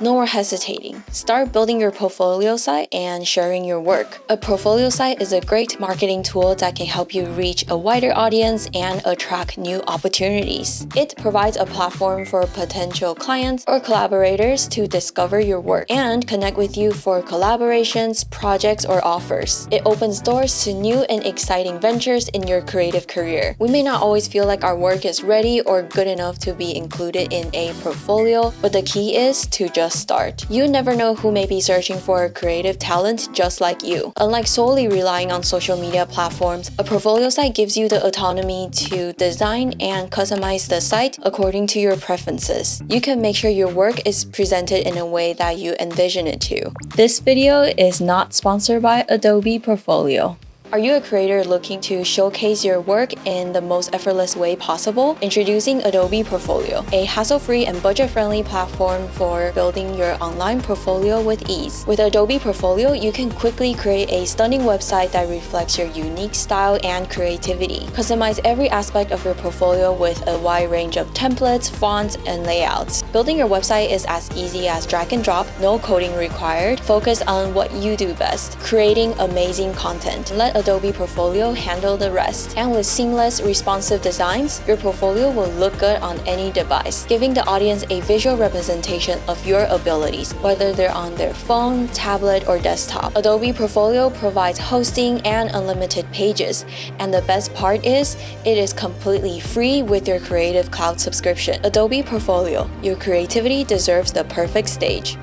No more hesitating. Start building your portfolio site and sharing your work. A portfolio site is a great marketing tool that can help you reach a wider audience and attract new opportunities. It provides a platform for potential clients or collaborators to discover your work and connect with you for collaborations, projects, or offers. It opens doors to new and exciting ventures in your creative career. We may not always feel like our work is ready or good enough to be included in a portfolio, but the key is to just start. You never know who may be searching for creative talent just like you. Unlike solely relying on social media platforms, a portfolio site gives you the autonomy to design and customize the site according to your preferences. You can make sure your work is presented in a way that you envision it to. This video is not sponsored by Adobe Portfolio. Are you a creator looking to showcase your work in the most effortless way possible? Introducing Adobe Portfolio, a hassle-free and budget-friendly platform for building your online portfolio with ease. With Adobe Portfolio, you can quickly create a stunning website that reflects your unique style and creativity. Customize every aspect of your portfolio with a wide range of templates, fonts, and layouts. Building your website is as easy as drag and drop, no coding required. Focus on what you do best, creating amazing content. Let Adobe Portfolio handle the rest. And with seamless, responsive designs, your portfolio will look good on any device, giving the audience a visual representation of your abilities, whether they're on their phone, tablet, or desktop. Adobe Portfolio provides hosting and unlimited pages, and the best part is, it is completely free with your Creative Cloud subscription. Adobe Portfolio, your creativity deserves the perfect stage.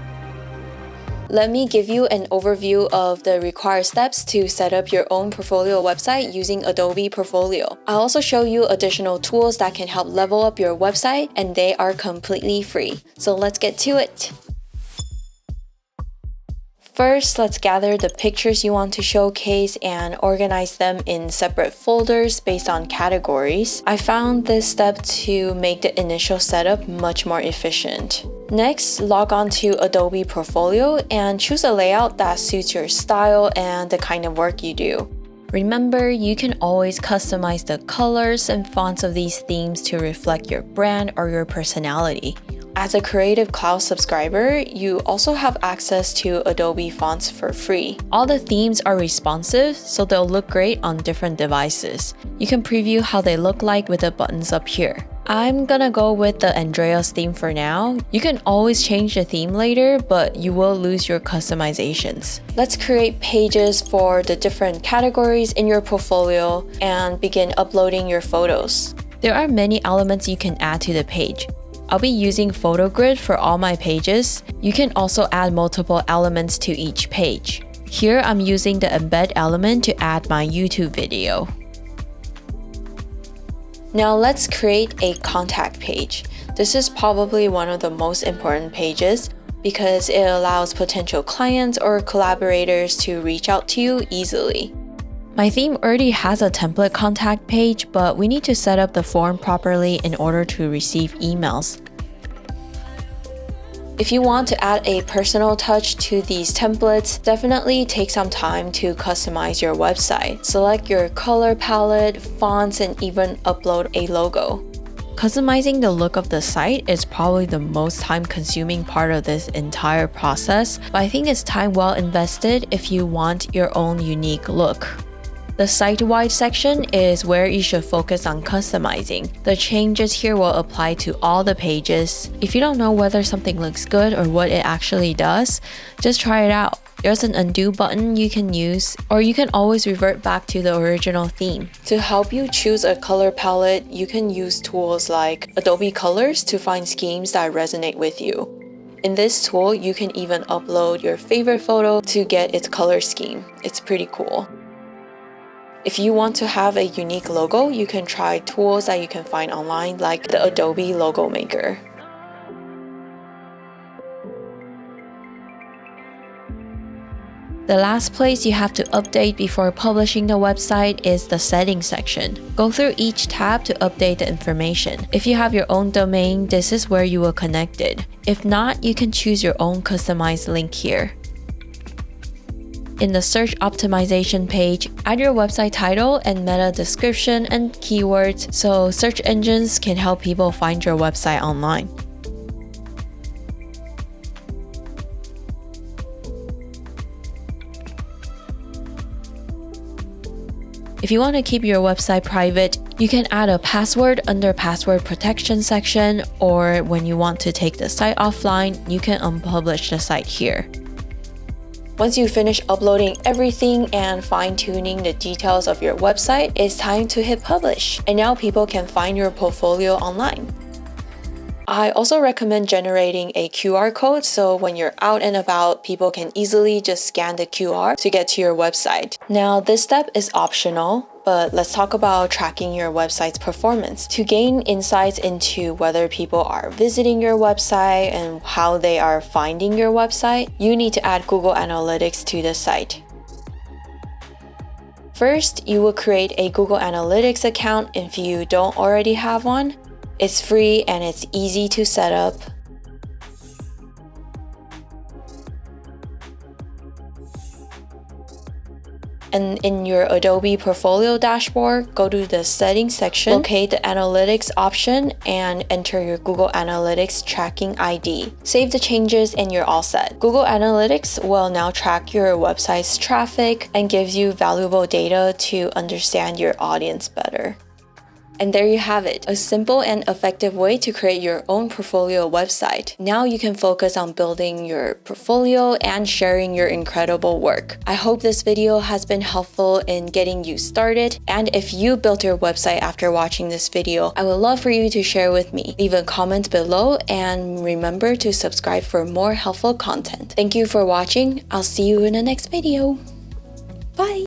Let me give you an overview of the required steps to set up your own portfolio website using Adobe Portfolio. I'll also show you additional tools that can help level up your website, and they are completely free. So let's get to it. First, let's gather the pictures you want to showcase and organize them in separate folders based on categories. I found this step to make the initial setup much more efficient. Next, log on to Adobe Portfolio and choose a layout that suits your style and the kind of work you do. Remember, you can always customize the colors and fonts of these themes to reflect your brand or your personality. As a Creative Cloud subscriber, you also have access to Adobe fonts for free. All the themes are responsive, so they'll look great on different devices. You can preview how they look like with the buttons up here. I'm gonna go with the Andreas theme for now. You can always change the theme later, but you will lose your customizations. Let's create pages for the different categories in your portfolio and begin uploading your photos. There are many elements you can add to the page. I'll be using photo grid for all my pages. You can also add multiple elements to each page. Here I'm using the embed element to add my YouTube video. Now let's create a contact page. This is probably one of the most important pages because it allows potential clients or collaborators to reach out to you easily. My theme already has a template contact page, but we need to set up the form properly in order to receive emails. If you want to add a personal touch to these templates, definitely take some time to customize your website. Select your color palette, fonts, and even upload a logo. Customizing the look of the site is probably the most time-consuming part of this entire process, but I think it's time well invested if you want your own unique look. The site-wide section is where you should focus on customizing. The changes here will apply to all the pages. If you don't know whether something looks good or what it actually does, just try it out. There's an undo button you can use, or you can always revert back to the original theme. To help you choose a color palette, you can use tools like Adobe Colors to find schemes that resonate with you. In this tool, you can even upload your favorite photo to get its color scheme. It's pretty cool. If you want to have a unique logo, you can try tools that you can find online like the Adobe Logo Maker. The last place you have to update before publishing the website is the settings section. Go through each tab to update the information. If you have your own domain, this is where you will connect it. If not, you can choose your own customized link here. In the search optimization page, add your website title and meta description and keywords so search engines can help people find your website online. If you want to keep your website private, you can add a password under password protection section, or when you want to take the site offline, you can unpublish the site here. Once you finish uploading everything and fine-tuning the details of your website, it's time to hit publish. And now people can find your portfolio online. I also recommend generating a QR code so when you're out and about, people can easily just scan the QR to get to your website. Now, this step is optional, but let's talk about tracking your website's performance. To gain insights into whether people are visiting your website and how they are finding your website, you need to add Google Analytics to the site. First, you will create a Google Analytics account if you don't already have one. It's free and it's easy to set up. And in your Adobe Portfolio dashboard, go to the Settings section, locate the Analytics option, and enter your Google Analytics tracking ID. Save the changes and you're all set. Google Analytics will now track your website's traffic and gives you valuable data to understand your audience better. And there you have it, a simple and effective way to create your own portfolio website. Now you can focus on building your portfolio and sharing your incredible work. I hope this video has been helpful in getting you started. And if you built your website after watching this video, I would love for you to share with me. Leave a comment below and remember to subscribe for more helpful content. Thank you for watching. I'll see you in the next video. Bye!